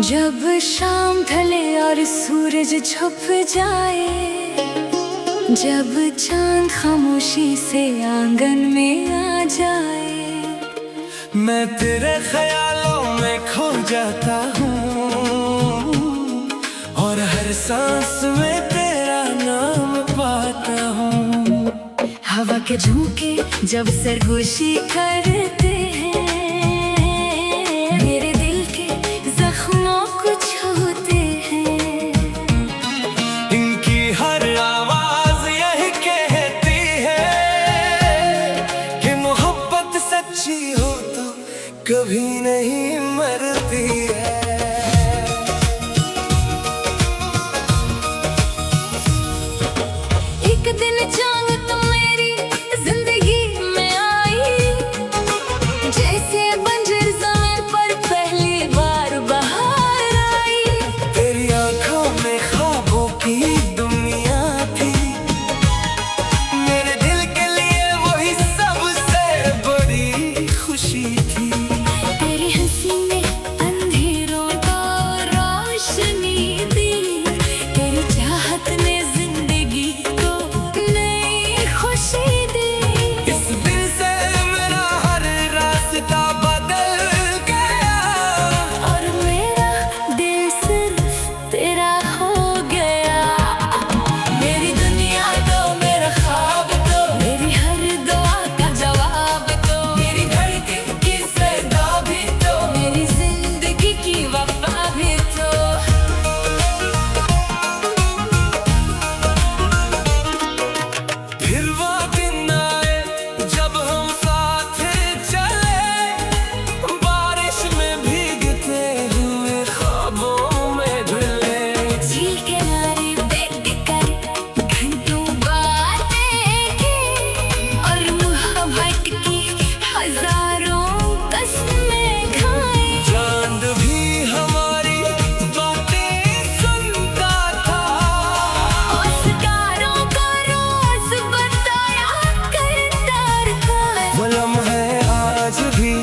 जब शाम ढले और सूरज छुप जाए, जब चांद खामोशी से आंगन में आ जाए, मैं तेरे ख्यालों में खो जाता हूँ और हर सांस में तेरा नाम पाता हूँ। हवा के झोंके जब सरगोशी करते हैं, मेरे दिल के जख्मों को छूते हैं। इनकी हर आवाज यही कहती है कि मोहब्बत सच्ची हो तो कभी नहीं मरती है। एक दिन चांद तुम मेरी जिंदगी में आई, जैसे बंजर ज़मीन पर पहली बार बहार आई। तेरी आंखों में ख्वाबों की दुनिया थी, मेरे दिल के लिए वही सबसे बड़ी खुशी थी। तेरी हंसी ने अंधेरों को रोशनी दी, तेरी चाहत ने जिंदगी को नई खुशी दी। इस दिन से मेरा हर रास्ता बदल गया और मेरा दिल सिर्फ तेरा हो गया। मेरी दुनिया तो मेरा ख्वाब तो, मेरी हर दुआ का जवाब तो, मेरी धड़कन की सदा भी तो, मेरी जिंदगी की वफा भी तो। फिर वो दिन आए जब हम साथ चले, बारिश में भीगते हुए ख्वाबों में ढले। झील किनारे बैठकर घंटों बातें की और मोहब्बत की हजारों कसमें खाई। चांद भी हमारी बातें सुनता था, और सितारों का रोज बताया करता रहा। वो लम्हे आज भी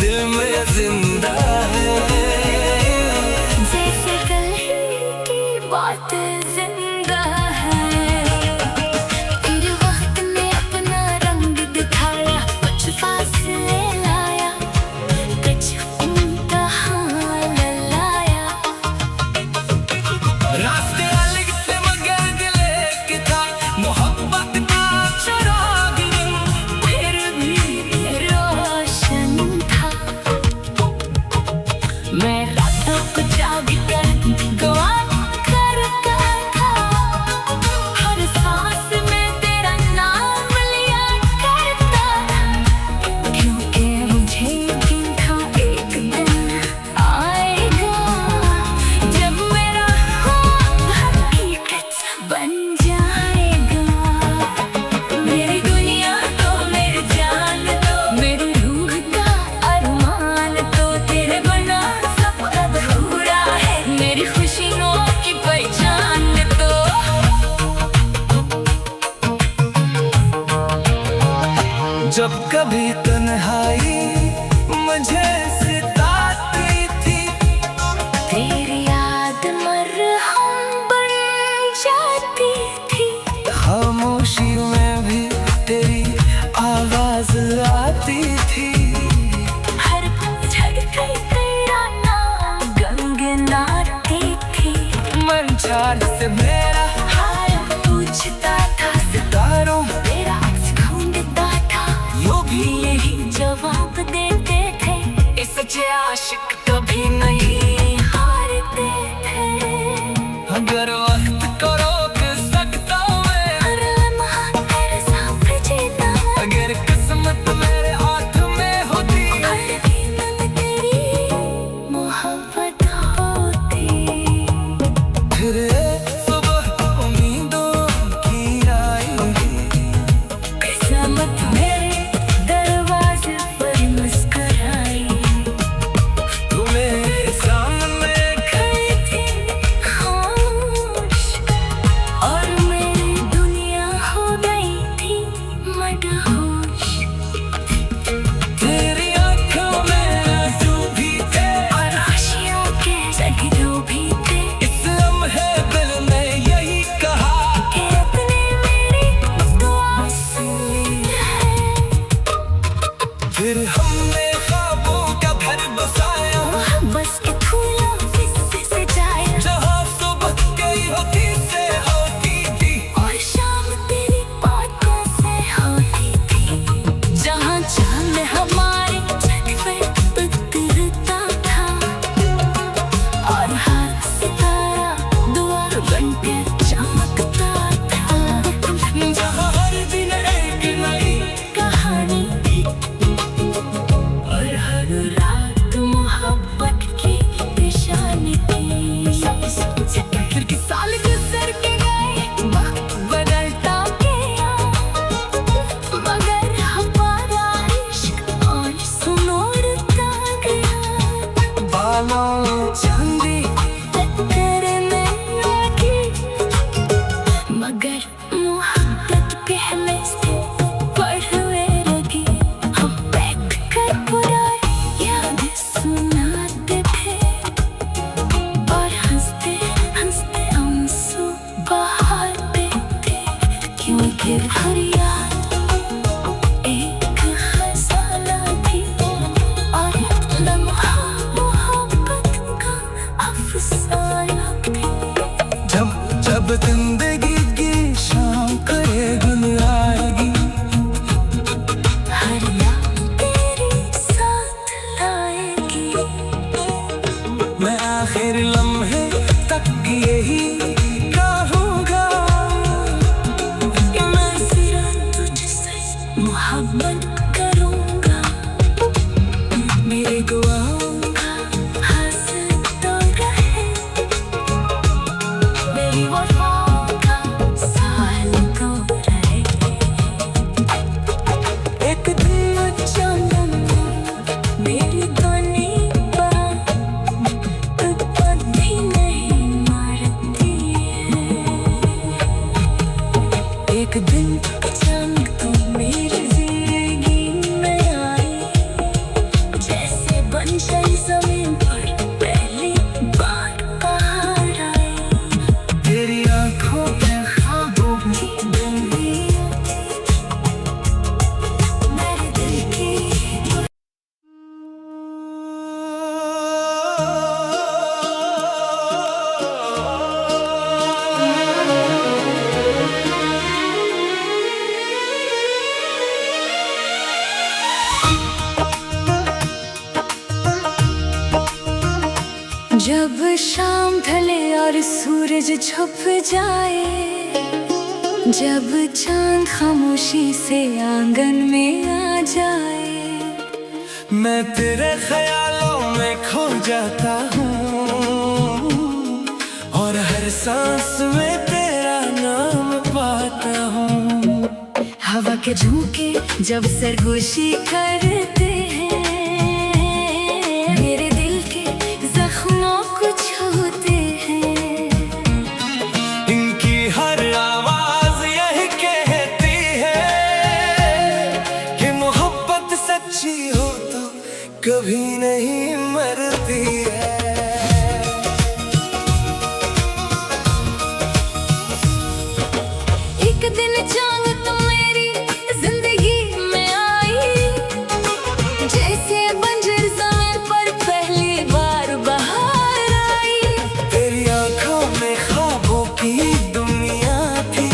दिल में जिंदा है, जैसे कल ही की बात जिंदा है। तेरे वक्त ने अपना रंग दिखाया, कुछ फासले लाया, कुछ इम्तिहान लाया। रास्ते अलग थे मगर दिल एक था, मोहब्बत का चिराग फिर भी रोशन था। मैं रातों को जाग कर दुआ करता था, हर सांस में तेरा नाम लिया करता था, क्योंकि मुझे यकीन था एक दिन आएगा जब मेरा ख्वाब हकीकत बन जाएगा। मेरी दुनिया तो मेरी जान तो, मेरी रूह का अरमान तो, तेरे बिना सब अधूरा है, मेरी खुशियों की पहचान तो। जब कभी तन्हाई मुझे सताती थी, तेरी याद मरहम बन जाती थी। खामोशी में भी तेरी आवाज आती थी। हर झड़कन तेरा नाम गुनगुनाती थी। मन चाल से मेरा हाल पूछता था, सितारों तेरा अक्स ढूंढता था, यूं भी यही जवाब देते थे। इस सच्चे आशिक कभी नहीं हारते थे। अगर वक्त को रोक सकता मैं, हर लम्हा तेरे साथ जीना, अगर किस्मत मेरे हाथ में होती, हर दिन में तेरी मोहब्बत होती। फिर एक सुबह उम्मीदों की आई, किस्मत मेरे दरवाजे पर मुस्कुराई। तुम्हें हमने ख्वाबों का घर बसाया, बस के फूलों से सजाया। जहाँ सुबह कई होती से होती थी और शाम तेरी बातों से होती थी। जहाँ चांद हमारे छत पे उतरता था और हर सितारा दुआ बनके चमकता था। जहाँ हर दिन एक नई कहानी और हर रात मोहब्बत की निशानी थी। साल गुजर के गए, वक्त बदलता गया, मगर हमारा इश्क और सुनोरता गया। बालों चांदी टक्कर में लगी, मगर मोहब्बत पहले से बढ़ने लगी। हम बैठ कर पुरानी यादें सुनाते थे और हंसते हंसते आंसू बहाते थे, क्योंकि हर याद एक खजाना थी और लम्हा मोहब्बत का अफसाना थी। जब जब जिंदगी की शाम करे दिन आएगी, हर याद तेरे साथ लाएगी। मैं आखिर लम्हे तक यही कहूँगा, मैं सिर्फ तुझसे मोहब्बत करूँगा। मेरे दुआओं का हासिल तो रहे, मेरी वफाओं का साल तो रहे। एक दिन चांदन मेरी ध्वनि पर तब भी नहीं मरती है। एक दिन चांद तो मेरी जिंदगी में आई, जैसे बंजर जमीन पर पहली बार बाहर आई। तेरी आंखों में ख्वाबों की दुनिया थी, मेरे दिल की। जब शाम ढले और सूरज छुप जाए, जब चांद खामोशी से आंगन में आ जाए, मैं तेरे ख्यालों में खो जाता हूँ और हर सांस में तेरा नाम पाता हूँ। हवा के झोंके जब सरगोशी करते हैं, मेरे दिल के जख्मों को छूते हैं। इनकी हर आवाज यही कहती है कि मोहब्बत सच्ची हो तो कभी नहीं मरती है। एक दिन चांद तो मेरी जिंदगी में आई, जैसे बंजर जमीन पर पहली बार बाहर आई। तेरी आंखों में ख्वाबों की दुनिया थी,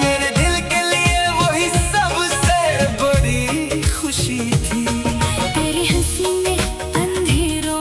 मेरे दिल के लिए वही सबसे बड़ी खुशी थी। तेरी हंसी में अंधेरों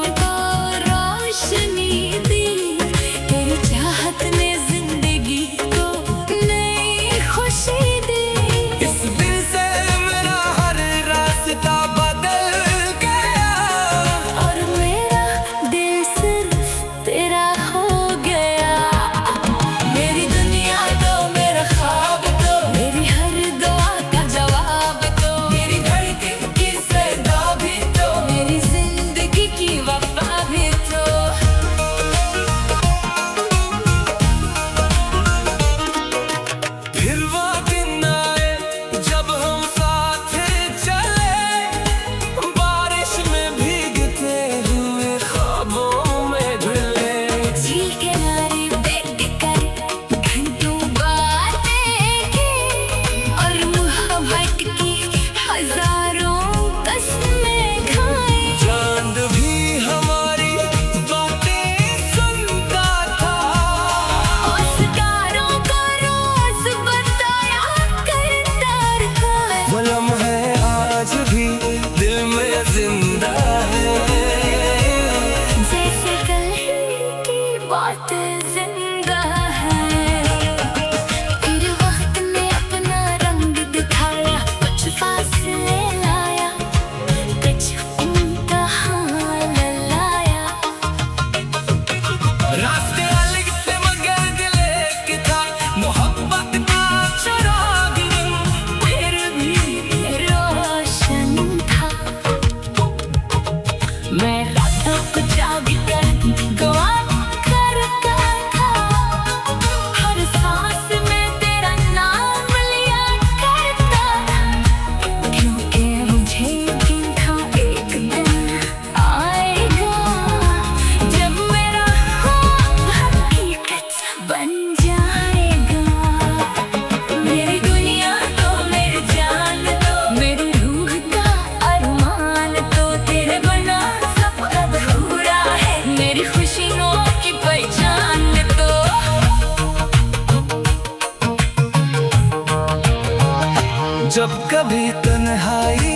कभी तन्हाई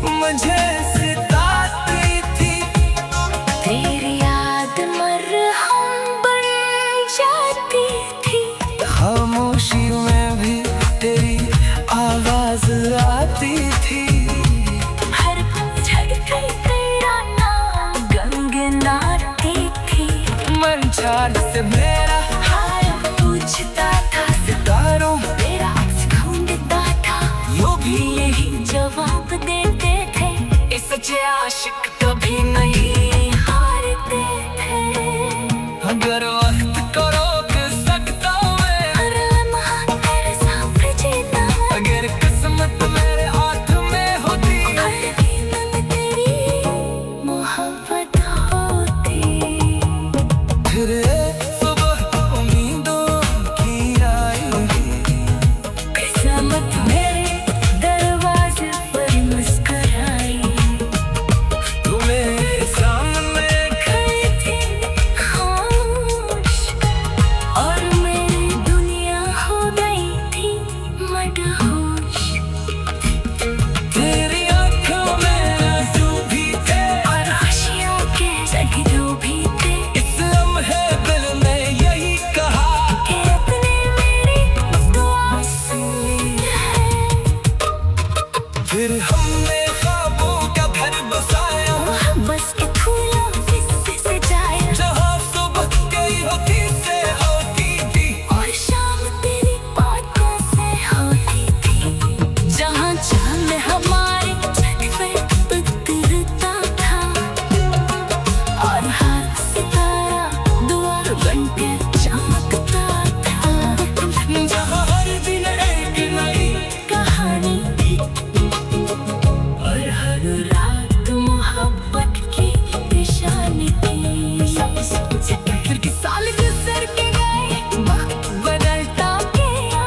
मुझे सताती थी, तेरी याद मरहम बन जाती थी। खामोशी में भी तेरी आवाज आती थी। हर झड़के तेरा नाम गुनगुनाती थी। मन चार से मेरा हाल पूछता था, सितारों तेरा ढूंढता था, यूं भी यही जवाब देते थे। इस सच्चे आशिक कभी नहीं हारते थे। अगर वक्त को रोक सकता मैं, हर लम्हा तेरे सामने जीता मैं। अगर किस्मत मेरे हाथ में होती, हर दिन में तेरी मोहब्बत होती। फिर एक सुबह उम्मीदों की आई, किस्मत मेरे दरवाजे पर मुस्कुराई। तू मेरे सामने खड़ी थी खामोश, और मेरी दुनिया हो गई थी मदहोश। तेरी आंखों में आंसू भी थे, और खुशियों के जगह भी थे। इस लम्हे दिल ने यही कहा, कि अपने मेरी दुआ सुनी है। फिर हमने ख्वाबों का घर बसाया, बस के फूलों से सजाया, जहाँ सुबह कई होती से होती थी, और शाम तेरी बातों से होती थी। जहाँ चांद हमारे छत पे उतरता था, और हर सितारा दुआ बनके चमकता था। जहाँ हर दिन एक नई कहानी और हर रात मोहब्बत की निशानी थी। फिर की साल गुजर के गए, वक्त बदलता गया,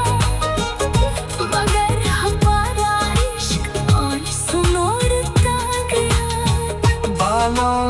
मगर हमारा इश्क और सुनोरता गया। बालों